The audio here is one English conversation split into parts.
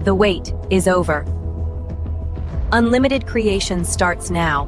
The wait is over. Unlimited creation starts now.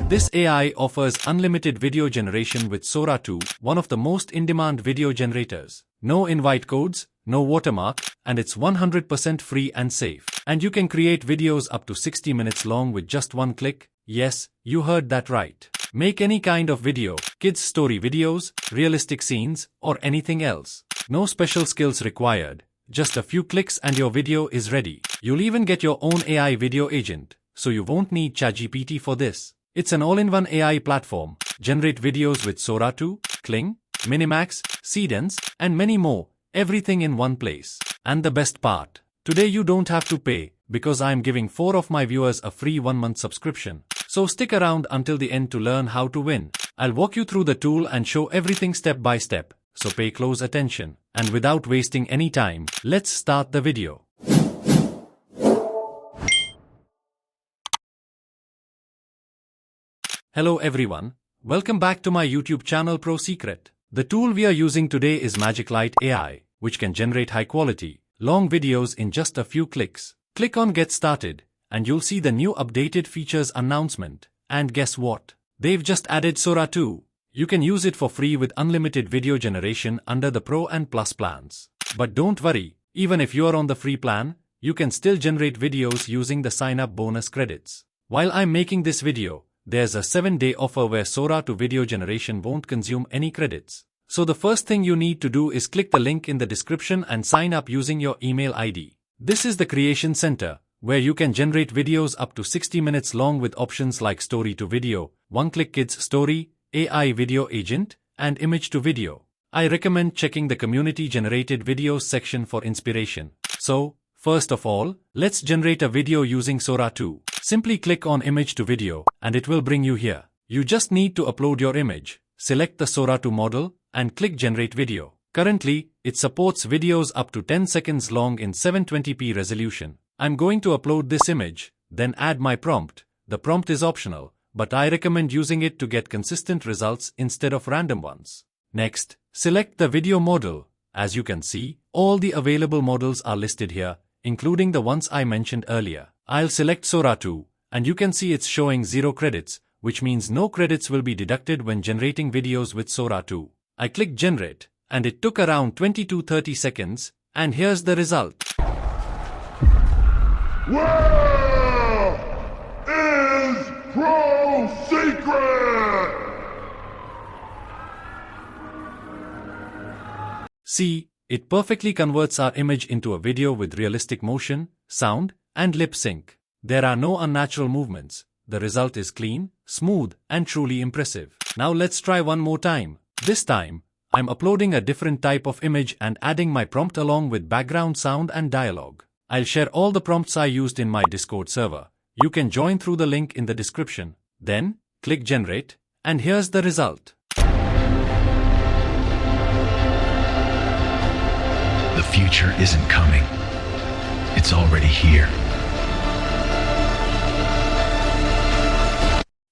This AI offers unlimited video generation with Sora 2, one of the most in-demand video generators. No invite codes, no watermark, and it's 100% free and safe. And you can create videos up to 60 minutes long with just one click. Yes, you heard that right. Make any kind of video, kids story videos, realistic scenes, or anything else. No special skills required. Just a few clicks and your video is ready. You'll even get your own AI video agent, so you won't need ChatGPT for this. It's an all-in-one AI platform. Generate videos with Sora 2, Kling, Minimax, Seadance, and many more. Everything in one place. And the best part, today you don't have to pay, because I'm giving 4 of my viewers a free 1-month subscription. So stick around until the end to learn how to win. I'll walk you through the tool and show everything step by step, so pay close attention. And without wasting any time, let's start the video. Hello everyone, welcome back to my YouTube channel Pro Secret. The tool we are using today is MagicLight AI, which can generate high-quality, long videos in just a few clicks. Click on Get Started, and you'll see the new updated features announcement. And guess what? They've just added Sora 2. You can use it for free with unlimited video generation under the Pro and Plus plans. But don't worry, even if you're on the free plan, you can still generate videos using the sign-up bonus credits. While I'm making this video, there's a 7-day offer where Sora 2 video generation won't consume any credits. So the first thing you need to do is click the link in the description and sign up using your email ID. This is the Creation Center, where you can generate videos up to 60 minutes long with options like Story to Video, One-Click Kids Story, AI Video Agent, and Image to Video. I recommend checking the Community-Generated Videos section for inspiration. So, first of all, let's generate a video using Sora 2. Simply click on Image to Video, and it will bring you here. You just need to upload your image, select the Sora 2 model, and click Generate Video. Currently, it supports videos up to 10 seconds long in 720p resolution. I'm going to upload this image, then add my prompt. The prompt is optional, but I recommend using it to get consistent results instead of random ones. Next, select the video model. As you can see, all the available models are listed here, including the ones I mentioned earlier. I'll select Sora 2, and you can see it's showing 0 credits, which means no credits will be deducted when generating videos with Sora 2. I click Generate, and it took around 20 to 30 seconds, and here's the result. Where is Pro Secret? See, it perfectly converts our image into a video with realistic motion, sound, and lip sync. There are no unnatural movements. The result is clean, smooth, and truly impressive. Now let's try one more time. This time, I'm uploading a different type of image and adding my prompt along with background sound and dialogue. I'll share all the prompts I used in my Discord server. You can join through the link in the description. Then, click Generate, and here's the result. The future isn't coming. It's already here.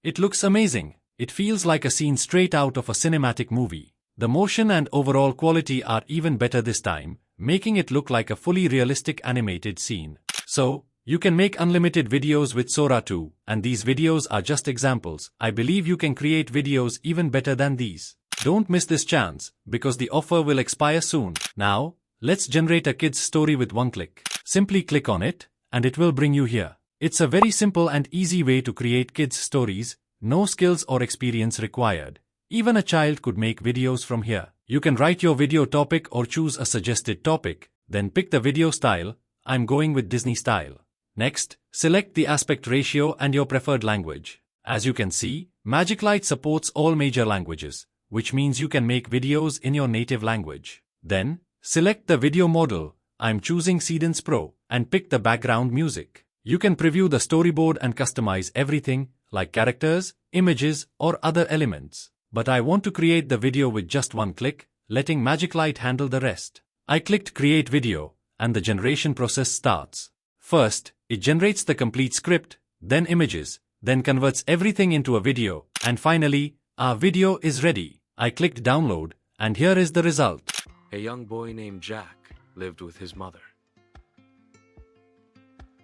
It looks amazing. It feels like a scene straight out of a cinematic movie. The motion and overall quality are even better this time, making it look like a fully realistic animated scene. So, you can make unlimited videos with Sora 2, and these videos are just examples. I believe you can create videos even better than these. Don't miss this chance, because the offer will expire soon. Now, let's generate a kid's story with one click. Simply click on it, and it will bring you here. It's a very simple and easy way to create kids' stories, no skills or experience required. Even a child could make videos from here. You can write your video topic or choose a suggested topic, then pick the video style. I'm going with Disney style. Next, select the aspect ratio and your preferred language. As you can see, MagicLight supports all major languages, which means you can make videos in your native language. Then, select the video model. I'm choosing Seadance Pro, and pick the background music. You can preview the storyboard and customize everything, like characters, images, or other elements. But I want to create the video with just one click, letting MagicLight handle the rest. I clicked Create Video, and the generation process starts. First, it generates the complete script, then images, then converts everything into a video, and finally, our video is ready. I clicked Download, and here is the result. A young boy named Jack lived with his mother.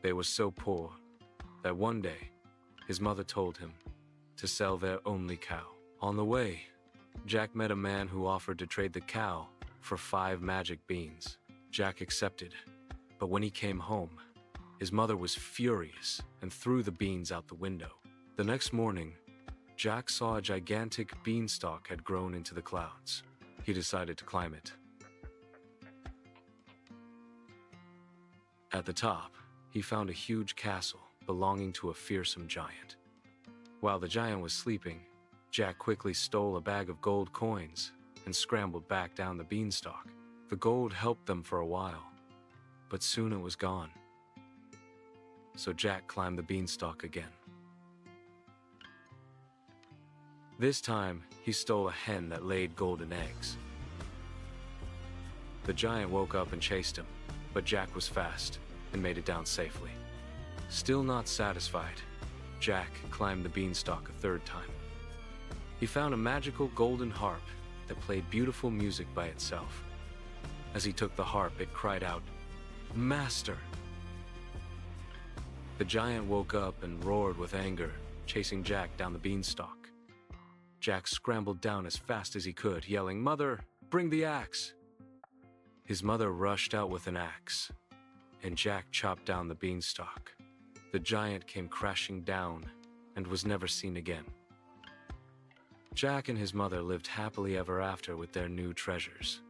They were so poor that one day his mother told him to sell their only cow. On the way, Jack met a man who offered to trade the cow for 5 magic beans. Jack accepted, but when he came home, his mother was furious and threw the beans out the window. The next morning, Jack saw a gigantic beanstalk had grown into the clouds. He decided to climb it. At the top, he found a huge castle belonging to a fearsome giant. While the giant was sleeping, Jack quickly stole a bag of gold coins and scrambled back down the beanstalk. The gold helped them for a while, but soon it was gone. So Jack climbed the beanstalk again. This time, he stole a hen that laid golden eggs. The giant woke up and chased him, but Jack was fast and made it down safely. Still not satisfied, Jack climbed the beanstalk a 3rd time. He found a magical golden harp that played beautiful music by itself. As he took the harp, it cried out, "Master!" The giant woke up and roared with anger, chasing Jack down the beanstalk. Jack scrambled down as fast as he could, yelling, "Mother, bring the axe!" His mother rushed out with an axe, and Jack chopped down the beanstalk. The giant came crashing down and was never seen again. Jack and his mother lived happily ever after with their new treasures.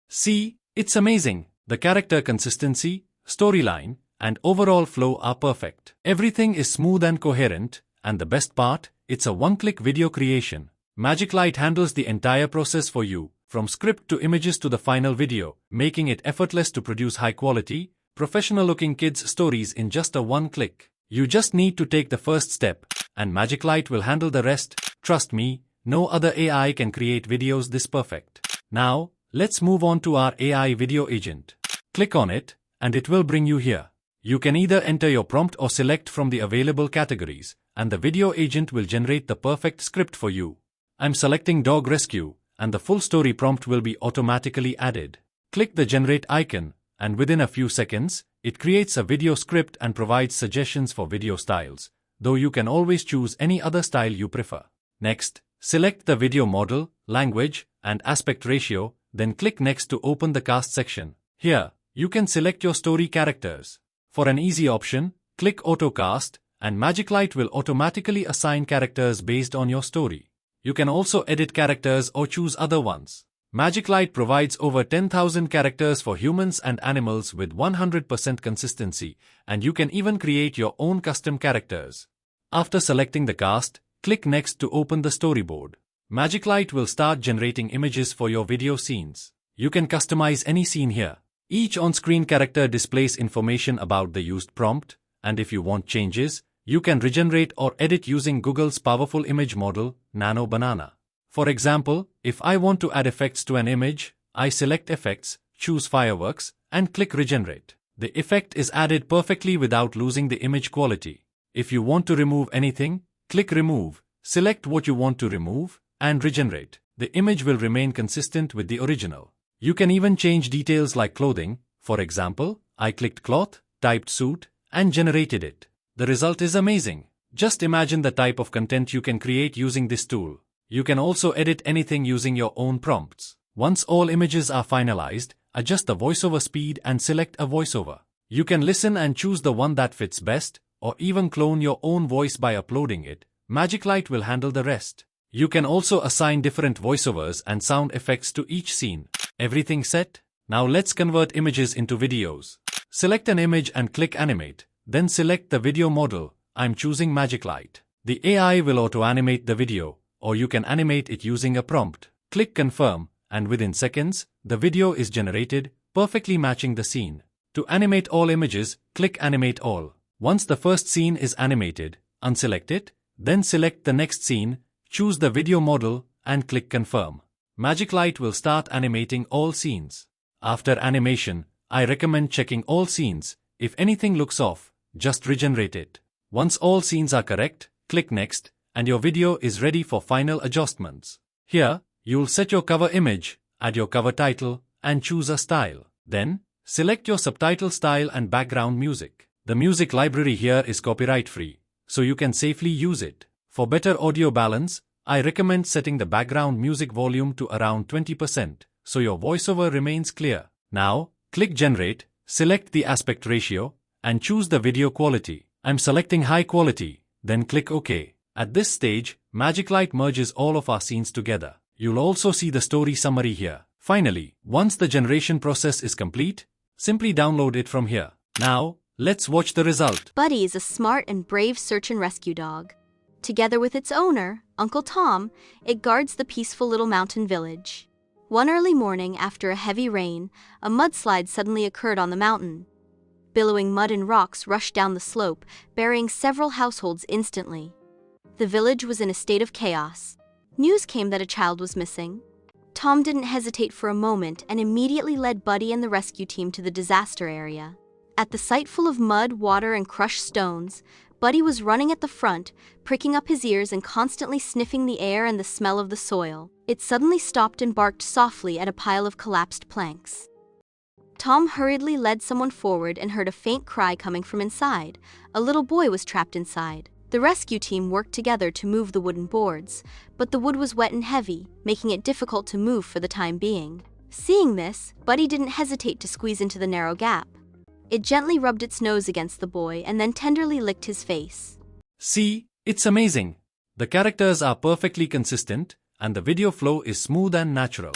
See, it's amazing. The character consistency, storyline, and overall flow are perfect. Everything is smooth and coherent, and the best part, it's a one-click video creation. MagicLight handles the entire process for you, from script to images to the final video, making it effortless to produce high-quality, professional-looking kids' stories in just a one click. You just need to take the first step, and MagicLight will handle the rest. Trust me, no other AI can create videos this perfect. Now, let's move on to our AI video agent. Click on it, and it will bring you here. You can either enter your prompt or select from the available categories, and the video agent will generate the perfect script for you. I'm selecting Dog Rescue, and the full story prompt will be automatically added. Click the generate icon, and within a few seconds, it creates a video script and provides suggestions for video styles, though you can always choose any other style you prefer. Next, select the video model, language, and aspect ratio, then click Next to open the cast section. Here, you can select your story characters. For an easy option, click AutoCast, and MagicLight will automatically assign characters based on your story. You can also edit characters or choose other ones. MagicLight provides over 10,000 characters for humans and animals with 100% consistency, and you can even create your own custom characters. After selecting the cast, click Next to open the storyboard. MagicLight will start generating images for your video scenes. You can customize any scene here. Each on-screen character displays information about the used prompt, and if you want changes, you can regenerate or edit using Google's powerful image model, Nano Banana. For example, if I want to add effects to an image, I select Effects, choose Fireworks, and click Regenerate. The effect is added perfectly without losing the image quality. If you want to remove anything, click Remove, select what you want to remove, and regenerate. The image will remain consistent with the original. You can even change details like clothing. For example, I clicked Cloth, typed Suit, and generated it. The result is amazing. Just imagine the type of content you can create using this tool. You can also edit anything using your own prompts. Once all images are finalized, adjust the voiceover speed and select a voiceover. You can listen and choose the one that fits best, or even clone your own voice by uploading it. MagicLight will handle the rest. You can also assign different voiceovers and sound effects to each scene. Everything set? Now let's convert images into videos. Select an image and click Animate. Then select the video model. I'm choosing MagicLight. The AI will auto-animate the video, or you can animate it using a prompt. Click Confirm, and within seconds, the video is generated, perfectly matching the scene. To animate all images, click Animate All. Once the first scene is animated, unselect it, then select the next scene, choose the video model, and click Confirm. MagicLight will start animating all scenes. After animation, I recommend checking all scenes. If anything looks off, just regenerate it. Once all scenes are correct, click Next, and your video is ready for final adjustments. Here, you'll set your cover image, add your cover title, and choose a style. Then, select your subtitle style and background music. The music library here is copyright-free, so you can safely use it. For better audio balance, I recommend setting the background music volume to around 20%, so your voiceover remains clear. Now, click Generate, select the aspect ratio, and choose the video quality. I'm selecting high quality, then click OK. At this stage, MagicLight merges all of our scenes together. You'll also see the story summary here. Finally, once the generation process is complete, simply download it from here. Now, let's watch the result. Buddy is a smart and brave search and rescue dog. Together with its owner, Uncle Tom, it guards the peaceful little mountain village. One early morning after a heavy rain, a mudslide suddenly occurred on the mountain. Billowing mud and rocks rushed down the slope, burying several households instantly. The village was in a state of chaos. News came that a child was missing. Tom didn't hesitate for a moment and immediately led Buddy and the rescue team to the disaster area. At the site full of mud, water, and crushed stones, Buddy was running at the front, pricking up his ears and constantly sniffing the air and the smell of the soil. It suddenly stopped and barked softly at a pile of collapsed planks. Tom hurriedly led someone forward and heard a faint cry coming from inside. A little boy was trapped inside. The rescue team worked together to move the wooden boards, but the wood was wet and heavy, making it difficult to move for the time being. Seeing this, Buddy didn't hesitate to squeeze into the narrow gap. It gently rubbed its nose against the boy and then tenderly licked his face. See, it's amazing. The characters are perfectly consistent, and the video flow is smooth and natural.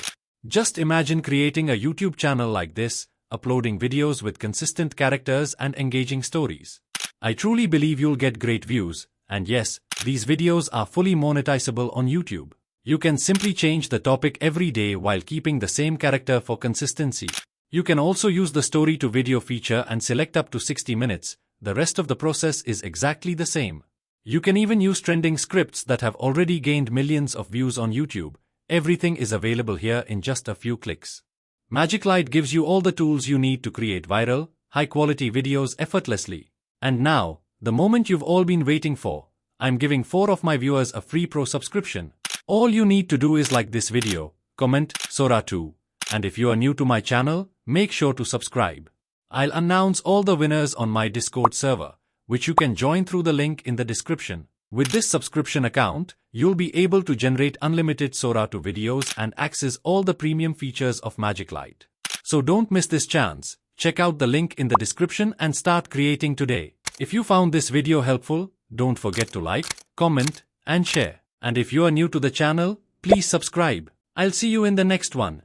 Just imagine creating a YouTube channel like this, uploading videos with consistent characters and engaging stories. I truly believe you'll get great views, and yes, these videos are fully monetizable on YouTube. You can simply change the topic every day while keeping the same character for consistency. You can also use the story to video feature and select up to 60 minutes. The rest of the process is exactly the same. You can even use trending scripts that have already gained millions of views on YouTube. Everything is available here in just a few clicks. MagicLight gives you all the tools you need to create viral, high-quality videos effortlessly. And now, the moment you've all been waiting for, I'm giving 4 of my viewers a free pro subscription. All you need to do is like this video, comment Sora 2, and if you are new to my channel, make sure to subscribe. I'll announce all the winners on my Discord server, which you can join through the link in the description. With this subscription account, you'll be able to generate unlimited Sora 2 videos and access all the premium features of MagicLight. So don't miss this chance. Check out the link in the description and start creating today. If you found this video helpful, don't forget to like, comment, and share. And if you are new to the channel, please subscribe. I'll see you in the next one.